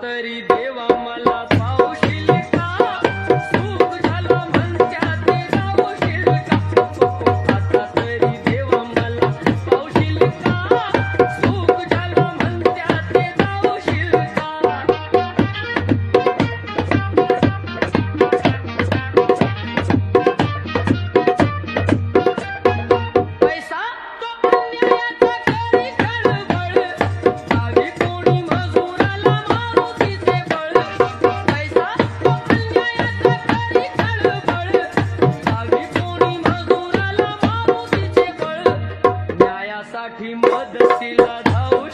तरी देवा मला पावशील का सुख झालं म्हणत्यात रावशील का आता तरी देवा मला पावशील का सुख झालं म्हणत्यात रावशील का पैसा तो अन्यायाचा करी खळबळ गावी कोणी मजुराला मारुतीचे बळ पैसा तो अन्यायाचा करी खळबळ गावी कोणी मजुराला मारुतीचे बळ न्यायासाठी मदतीला धावू